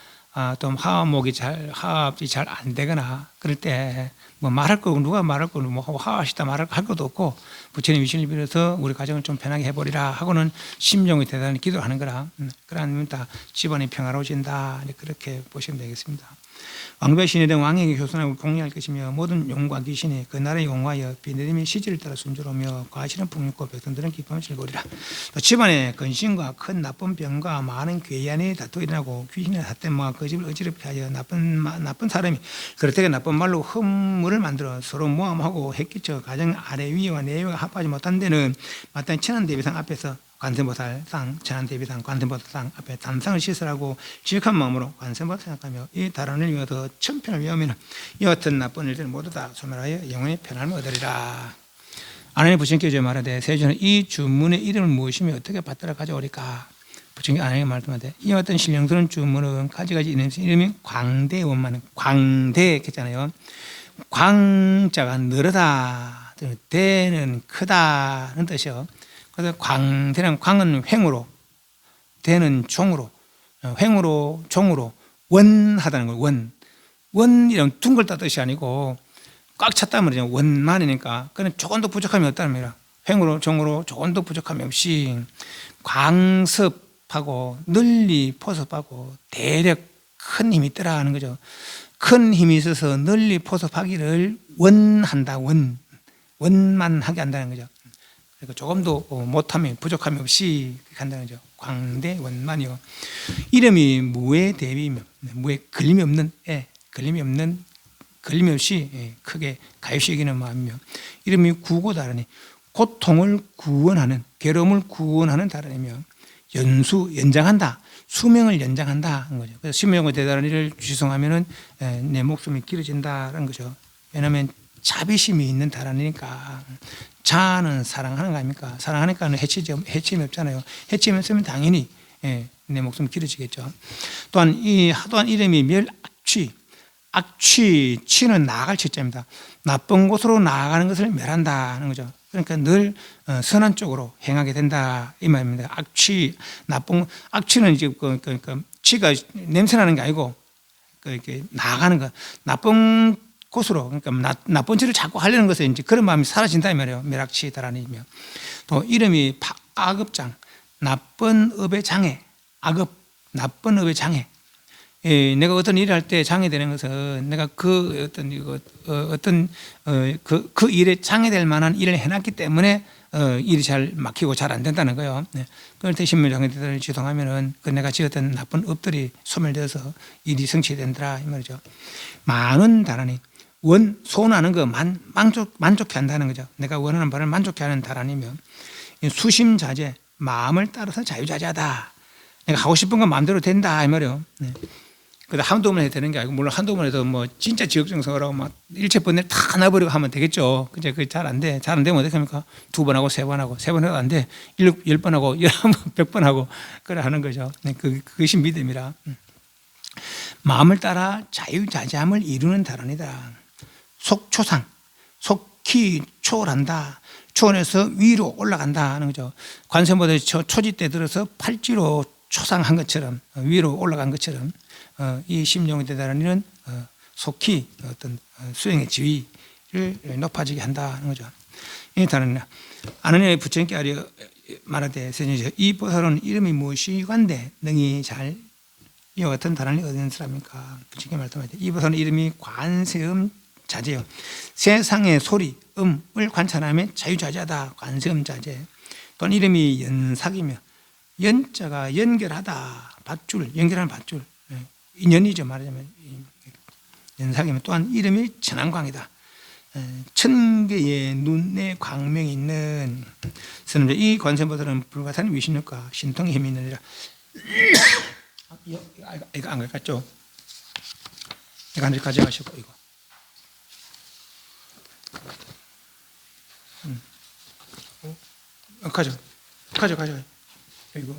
좀 화합이 잘 안 되거나 그럴 때 뭐 말할 거 누가 말할 거 뭐 화합시다 말할 거 할 것도 없고 부처님 위신을 빌어서 우리 가정을 좀 편하게 해버리라 하고는 심정이 대단히 기도를 하는 거라. 그러면 다 집안이 평화로워진다. 그렇게 보시면 되겠습니다. 왕배 신의 등 왕에게 효선하고 공양할 것이며 모든 용과 귀신이 그 나라에 용하여 비내림의 시지를 따라 순조로우며 과실은 풍요고 백성들은 기쁨을 즐거우리라. 또 집안에 근심과 큰 나쁜 병과 많은 괴한이 다투 일어나고 귀신의 삿대와 그 집을 어지럽게 하여 나쁜 사람이 그렇게 나쁜 말로 흠물을 만들어 서로 모함하고 해끼쳐 가정 아래 위와 내외가 합하지 못한 데는 마땅히 천한 대비상 앞에서 관세음보살상, 천한대비상, 관세음보살상 앞에 담상을 시설하고 지극한 마음으로 관세음보살 생각하며 이 다란을 위하여 천편을 위하면 이와 같은 나쁜 일들을 모두 다 소멸하여 영원히 편안함을 얻으리라. 아나니 부처님께서 말하되 세존은 이 주문의 이름을 무엇이며 어떻게 받들어 가져오리까? 부처님께 아나니가 말씀하되 이와 같은 신령스러운 주문은 가지가지 이름이 광대원만. 광대 했잖아요. 광자가 늘어다, 대는 크다는 뜻이요. 그래서 광대는 광은 횡으로, 대는 종으로, 횡으로 종으로 원하다는 거예요. 원이란 둥글다 뜻이 아니고 꽉 찼단 말이죠. 원만이니까. 그는 조금도 부족함이 없다는 말이야. 횡으로 종으로 조금도 부족함이 없이 광섭하고 널리 포섭하고 대략 큰 힘이 있더라 하는 거죠. 큰 힘이 있어서 널리 포섭하기를 원한다. 원만하게 한다는 거죠. 그러니까 조금도 못함이 부족함이 없이 한다는 거죠. 광대 원만이요. 이름이 무의 대비이며 무의 걸림이 없는 걸림이 없이 크게 가요시 여기는 마음이며 이름이 구고다라니 고통을 구원하는 괴로움을 구원하는 다라니며 연장한다. 수명을 연장한다 하는 거죠. 그래서 수명의 대다라니를 주성하면은 내 목숨이 길어진다는 거죠. 왜냐하면 자비심이 있는 다라니니까. 자아는 사랑하는 거 아닙니까? 사랑하니까 해침이 없잖아요. 해침이 없으면 당연히 내 목숨 길어지겠죠. 또한 이름이 멸악취. 악취, 취는 나아갈 취자입니다. 나쁜 곳으로 나아가는 것을 멸한다 하는 거죠. 그러니까 늘 선한 쪽으로 행하게 된다 이 말입니다. 악취는 이제 그러니까 취가 냄새나는 게 아니고 이렇게 나아가는 거. 나쁜 곳으로, 그러니까 나쁜 짓을 자꾸 하려는 것에 이제 그런 마음이 사라진다 이 말이에요. 멸악취다라니. 또 이름이 악업장, 나쁜 업의 장애, 악업, 나쁜 업의 장애. 내가 어떤 일을 할 때 장애되는 것은 내가 그 일에 장애될 만한 일을 해놨기 때문에 일이 잘 막히고 잘 안 된다는 거예요. 네. 그럴 때 신묘장애들을 지동하면은 그 내가 지었던 나쁜 업들이 소멸되어서 일이 성취된다 이 말이죠. 많은 다란이 소원하는 거 만족해 한다는 거죠. 내가 원하는 바를 만족해 하는 다란이면 수심자재, 마음을 따라서 자유자재하다. 내가 하고 싶은 건 마음대로 된다 이 말이에요. 네. 그래도 한두 번 해도 되는 게 아니고, 물론 한두 번 해도 뭐 진짜 지역정성을 막 일체 번뇌를 다 놔버리고 하면 되겠죠. 근데 그게 잘 안 돼. 잘 안 되면 어떻게 합니까? 2번 하고 3번 하고 3번 해도 안 돼. 10번 하고 100번 하고 그래 하는 거죠. 네, 그것이 믿음이라. 마음을 따라 자유자재함을 이루는 다란이다. 속초상, 속히 초월한다. 초원에서 위로 올라간다 하는 거죠. 관세음보다 초지 때 들어서 팔찌로 초상한 것처럼 위로 올라간 것처럼 이 심령의 대단한 속히 어떤 수행의 지위를 높아지게 한다는 거죠. 이 다른 아느냐의 부처님께 아려 말하되 이 보살은 이름이 무엇이관데 능히 잘 이와 같은 다란이 얻는 사람입니까? 부처님께 말씀하되 이 보살은 이름이 관세음 자재요. 세상의 소리, 음을 관찰하며 자유자재하다. 관세음 자재. 또는 이름이 연삭이며 연자가 연결하다. 밧줄, 연결하는 밧줄. 인연이죠. 말하자면 연삭이면 또한 이름이 천안광이다. 1000개의 눈의 광명이 있는 스님들. 이 관세음보살은 불가사는 위신력과 신통의 힘이 있느니라. 이거 안 갈갔죠? 이거 한 개 가져가시고 이거. 가져. 이거.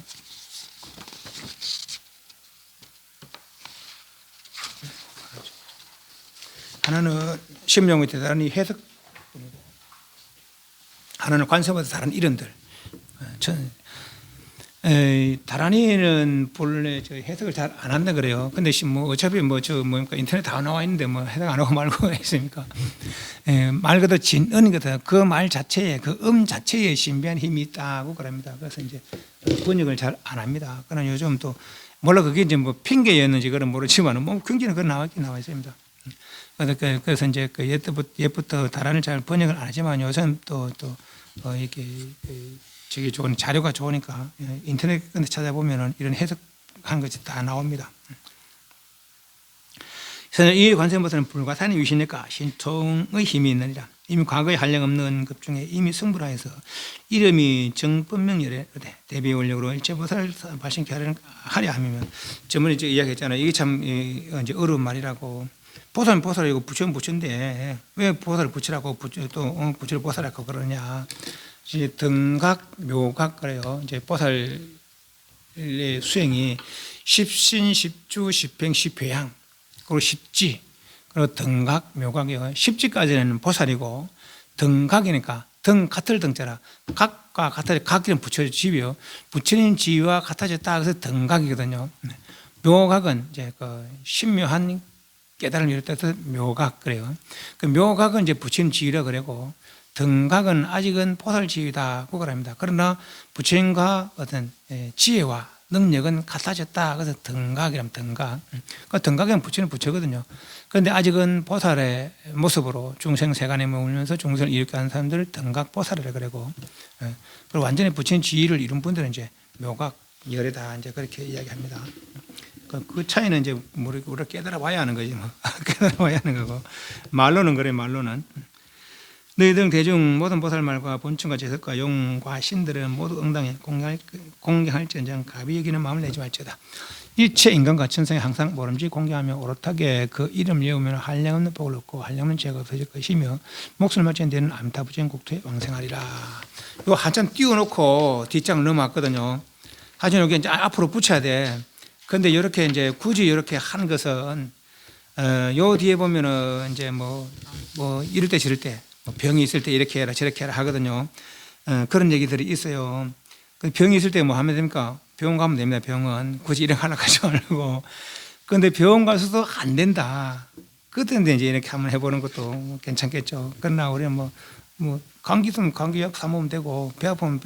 하나는 심령의 대단히 해석, 하나는 관세보다 다른 이름들. 다란이는 본래 해석을 잘 안 한다 그래요. 근데 뭐 어차피 뭡니까 인터넷 다 나와 있는데 뭐 해석 안 하고 말고 있습니까? 말 그대로 진언이거든. 그 말 자체에 그 자체에 신비한 힘이 있다고 그럽니다. 그래서 이제 번역을 잘 안 합니다. 그러나 요즘 또 몰라 그게 이제 뭐 핑계였는지 그건 모르지만은 뭐 굉장히 그건 나와 있습니다. 그래서 이제 옛부터 다란을 잘 번역을 안 하지만 요즘 또 이렇게 저기 좋은 자료가 좋으니까 인터넷 찾아보면은 이런 해석한 것이 다 나옵니다. 그래서 이 관세음보살은 불가산의 위신니까 신통의 힘이 있느니라. 이미 과거에 한량없는 급 중에 이미 승불하여서 이름이 정법명열에 대비 원력으로 일체보살을 발생케 하려 하면 저번에 이야기했잖아요. 이게 참 이제 어려운 말이라고. 보살은 보살이고 부처는 부처인데 왜 보살을 부처라고 또 부처를 보살이라고 그러냐. 이제 등각, 묘각 그래요. 이제 보살의 수행이 십신, 십주, 십행, 십회양 그리고 십지 그리고 등각, 묘각이요. 십지까지는 보살이고 등각이니까 등 같을 등자라 각과 같을 각이는 부처의 지위요. 부처님 지위와 같아졌다 그래서 등각이거든요. 묘각은 이제 그 신묘한 깨달음을 이룰 때 묘각 그래요. 그 묘각은 이제 부처님 지위라 그러고 등각은 아직은 보살 지위다고 그럽니다. 그러나 부처님과 어떤 지혜와 능력은 같아졌다. 그래서 등각이라면 등각. 그 등각은 부처는 부처거든요. 그런데 아직은 보살의 모습으로 중생 세간에 머물면서 중생을 이롭게 하는 사람들을 등각 보살이라 그러고, 그리고 완전히 부처님 지위를 이룬 분들은 이제 묘각 열애다 이제 그렇게 이야기합니다. 그 차이는 이제 우리가 깨달아 봐야 하는 거지 뭐. 깨달아 봐야 하는 거고 말로는 그래 말로는. 너희 등 대중 모든 보살말과 본충과 제석과 용과 신들은 모두 응당해 공경할지언정 가비 여기는 마음을 내지 말지어다. 일체 인간과 천성에 항상 모름지 공경하며 오롯하게 그 이름 외우면 한량없는 복을 얻고 한량없는 죄가 없어질 것이며 목숨을 마치는 데는 암타부처인 국토에 왕생하리라. 이거 한참 띄워놓고 뒷장을 넘어왔거든요. 하지만 여기 이제 앞으로 붙여야 돼. 그런데 이렇게 이제 굳이 이렇게 하는 것은 요 뒤에 보면은 이제 뭐 이럴 때 저럴 때 병이 있을 때 이렇게 해라 저렇게 해라 하거든요. 그런 얘기들이 있어요. 병이 있을 때 뭐 하면 됩니까? 병원 가면 됩니다. 병원 굳이 이렇게 하려고 하지 말고. 그런데 병원 가서도 안 된다. 그때 이제 이렇게 한번 해보는 것도 괜찮겠죠. 그러나 우리는 뭐 감기 있으면 감기약 사 먹으면 되고 배 아프면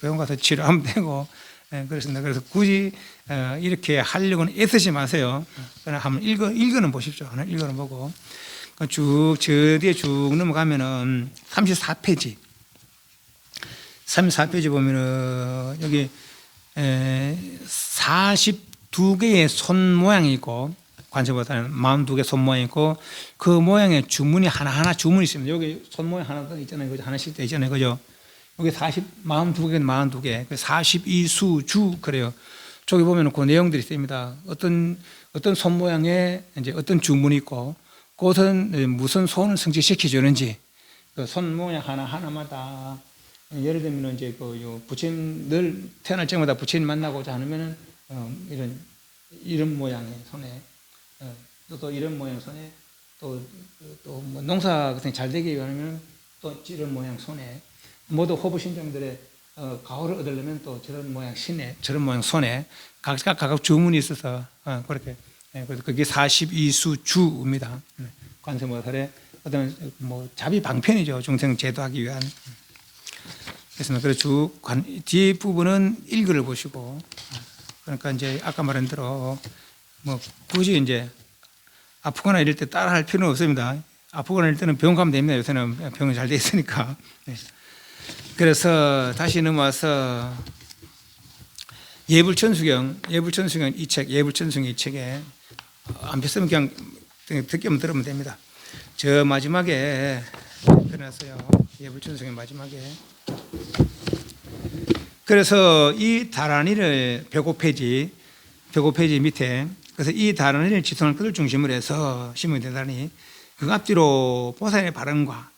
병원 가서 치료하면 되고. 그렇습니다. 그래서 굳이 이렇게 하려고는 애쓰지 마세요. 그냥 한번 읽어는 보십시오. 하나 읽어는 보고 쭉 저 뒤에 쭉 넘어가면은 34페이지 34페이지 보면은 여기 42개의 손 모양이 있고 관세보다는 42개 손 모양이 있고 그 모양의 주문이 하나하나 주문이 있습니다. 여기 손 모양 하나 더 있잖아요. 그죠? 하나씩 더 있잖아요. 그죠? 여기 42개, 42개, 42수 주 그래요. 저기 보면 그 내용들이 있습니다. 어떤 손 모양에 이제 어떤 주문이 있고 그것은 무슨 소원을 성취시켜 주는지 그 손 모양 하나하나마다 예를 들면 이제 그 부처님 늘 태어날 적마다 부처님 만나고자 하면은 이런 모양의 손에 또 이런 모양 손에 또 뭐 농사 같은 잘 되기 위하면 또 이런 모양 손에 모두 호부 신장들의 가호를 얻으려면 또 저런 모양 신에 저런 모양 손에 각각 주문이 있어서 그렇게 그래서 그게 42수 주입니다. 관세모살의 어떤 뭐 자비 방편이죠. 중생 제도하기 위한. 그래서 주 뒤에 부분은 일글을 보시고 그러니까 이제 아까 말한 대로 뭐 굳이 이제 아프거나 이럴 때 따라 할 필요는 없습니다. 아프거나 이럴 때는 병원 가면 됩니다. 요새는 병원 잘 돼 있으니까. 그래서 다시 넘어와서 예불천수경 이 책, 예불천수경 이 책에 안 폈으면 그냥 듣기만 들으면 됩니다. 저 마지막에 끝났어요. 예불천수경 마지막에. 그래서 이 다란이를 105페이지 밑에 그래서 이 다란이를 지성할 것을 중심으로 해서 신문이 대단히 그 앞뒤로 보살의 발언과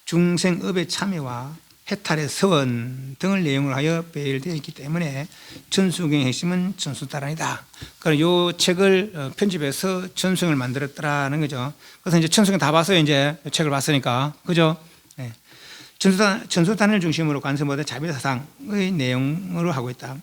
중생업의 참여와 해탈의 서원 등을 내용을 하여 배열되어 있기 때문에 천수경의 핵심은 천수다란이다. 그러니까 이 책을 편집해서 천수경을 만들었다라는 거죠. 그래서 이제 천수경 다 봤어요. 이제 이 책을 봤으니까. 그죠? 네. 천수단을 중심으로 관세모대 자비사상의 내용으로 하고 있다.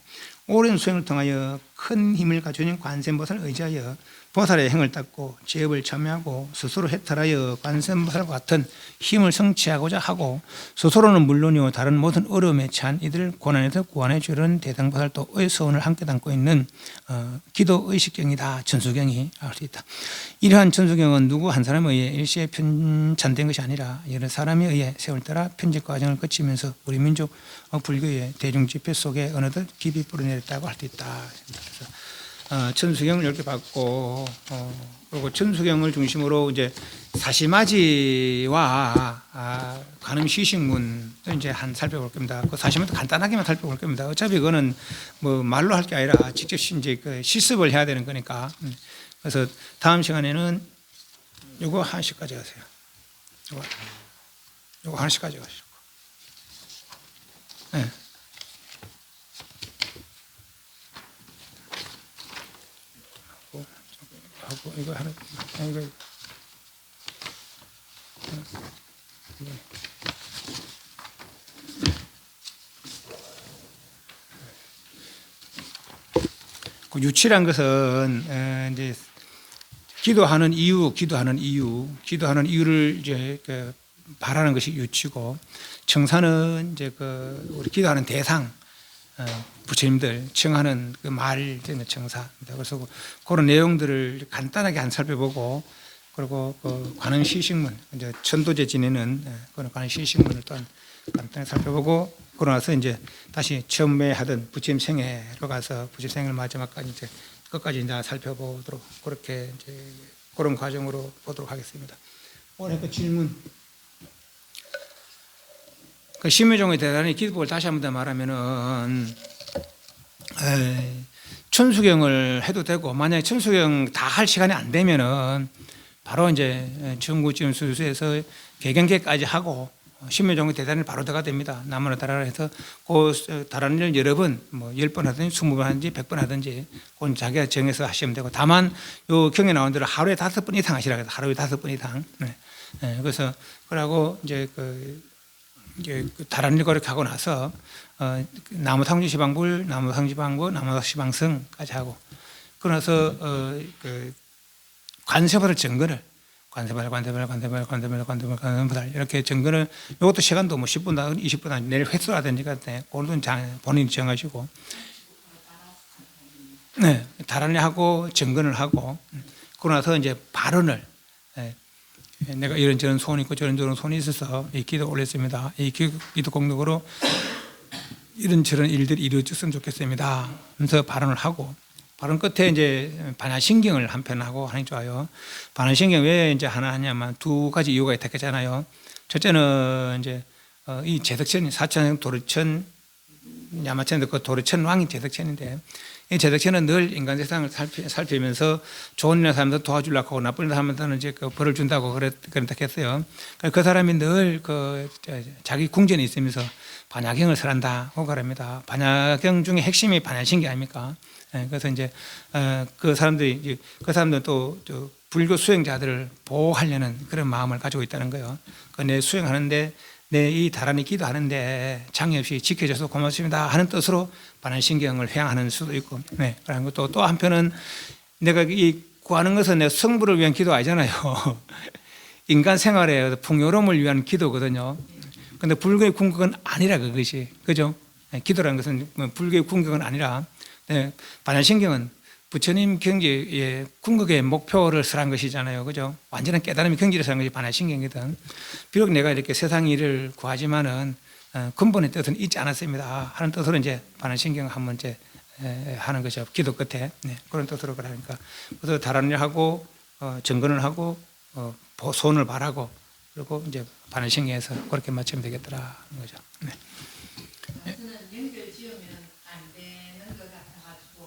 오랜 수행을 통하여 큰 힘을 갖추는 관세음보살을 의지하여 보살의 행을 닦고 제업을 참여하고 스스로 해탈하여 관세음보살과 같은 힘을 성취하고자 하고 스스로는 물론이요 다른 모든 어려움에 처한 이들을 고난에서 구원해 주려는 대당보살도의 소원을 함께 담고 있는 기도의식경이다. 천수경이 할 수 있다. 이러한 천수경은 누구 한 사람에 의해 일시에 편찬된 것이 아니라 여러 사람에 의해 세월 따라 편집 과정을 거치면서 우리 민족 불교의 대중집회 속에 어느덧 깊이 뿌려내렸다고 할 수 있다. 그래서 천수경을 이렇게 받고 그리고 천수경을 중심으로 이제 사시마지와 관음시식문을 이제 한 살펴볼 겁니다. 그 사시마지 간단하게만 살펴볼 겁니다. 어차피 그거는 뭐 말로 할 게 아니라 직접 이제 그 실습을 해야 되는 거니까. 그래서 다음 시간에는 요거 하나씩 가져가세요. 요거 하나씩 가져가시고. 네. 하고 이거 하나 이거 그 유치란 것은 이제 기도하는 이유를 이제 그 바라는 것이 유치고 청사는 이제 그 우리 기도하는 대상 부처님들 청하는 그 말 되는 청사입니다. 그래서 그런 내용들을 간단하게 한 살펴보고 그리고 그 관음시식문 이제 천도제 지내는 그런 관음시식문을 또한 간단히 살펴보고 그러고 나서 이제 다시 처음에 하던 부처님 생애로 가서 부처님 생애 마지막까지 이제 끝까지 이제 살펴보도록 그렇게 이제 그런 과정으로 보도록 하겠습니다. 오늘 그 질문. 그 심의종의 대단히 기법을 다시 한번 더 말하면은 천수경을 해도 되고 만약에 천수경 다 할 시간이 안 되면은 바로 이제 중구지음 수수에서 개경계까지 하고 심의종의 대단히 바로 들어가 됩니다. 나무나 다라라 해서 그 다라를 여러 번 뭐 10번 하든지 20번 하든지 100번 하든지 그건 자기가 정해서 하시면 되고 다만 요 경에 나온 대로 하루에 5번 이상 하시라 해서 하루에 5번 이상. 그래서 그러고 이제 그 다른 일 그렇게 하고 나서 나무상주시방불, 나무상지방부, 나무상지방성까지 하고 그러나서 그 관세보살 정근을 관세보살 이렇게 정근을 이것도 시간도 뭐 10분, 20분 내일 횟수라든지 같은 그런 본인이 정하시고 네, 다른 일 하고 정근을 하고 그러나서 이제 발언을 내가 이런저런 소원이 있고 저런저런 소원이 있어서 이 기도 올렸습니다. 이 기도 공덕으로 이런저런 일들이 이루어졌으면 좋겠습니다. 하면서 발언을 하고 발언 끝에 이제 반야신경을 한편 하고 하는 게 좋아요. 반야신경 왜 이제 하나 하냐면 두 가지 이유가 있겠잖아요. 첫째는 이제 이 제덕천 사천 도르천 야마천도 그 도르천 왕이 제덕천인데 이 제덕천은 늘 인간 세상을 살피면서 좋은 일 사람들 도와주려고 하고 나쁜 일 사람들은 이제 그 벌을 준다고 그런다 했어요. 그 사람이 늘 그 자기 궁전에 있으면서 반야경을 설한다고 그럽니다. 반야경 중에 핵심이 반야신경 아닙니까? 그래서 이제 그 사람들이 그 사람들은 또 불교 수행자들을 보호하려는 그런 마음을 가지고 있다는 거예요. 내 수행하는데 내 이 다란히 기도하는데 장애 없이 지켜줘서 고맙습니다 하는 뜻으로 반야신경을 회양하는 수도 있고, 네, 그런 것도 또 한편은 내가 이 구하는 것은 내 성부를 위한 기도 아니잖아요. 인간 생활의 풍요로움을 위한 기도거든요. 근데 불교의 궁극은 아니라 그것이, 그죠? 기도라는 것은 불교의 궁극은 아니라, 네, 반야신경은 부처님 경지의 궁극의 목표를 설한 것이잖아요. 그죠? 완전한 깨달음의 경지를 설한 것이 반야신경이거든. 비록 내가 이렇게 세상 일을 구하지만은 근본의 뜻은 잊지 않았습니다 하는 뜻으로 이제 반야신경을 한번 이제 하는 것이죠. 기도 끝에. 네, 그런 뜻으로 그러니까. 그래서 다른 일 하고, 정근을 하고, 소원을 바라고, 그리고 이제 반야신경에서 그렇게 마치면 되겠더라 하는 거죠. 네.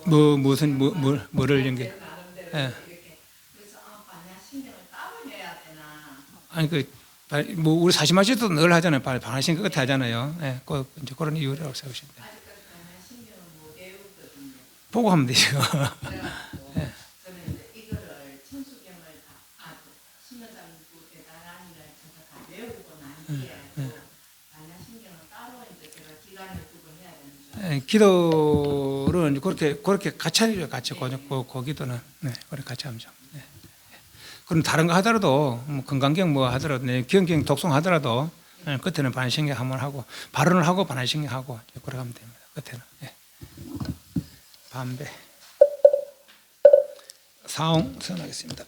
무슨 뭐를 연결? 예. 아니 뭐 우리 사시마시도 늘 하잖아요. 반야신경 끝에 하잖아요. 예, 이제 그런 이유라고 생각하시면 돼요. 보고 하면 되죠. 예. 기도는 그렇게 같이 하죠. 같이 그 기도는 네, 그렇게 같이 하죠. 네. 그럼 다른 거 하더라도 뭐 건강경 뭐 하더라도 기억경 독송 하더라도 끝에는 반야신경 한번 하고 발언을 하고 반야신경 하고 그렇게 하면 됩니다. 끝에는 네. 반배 사옹 선하겠습니다.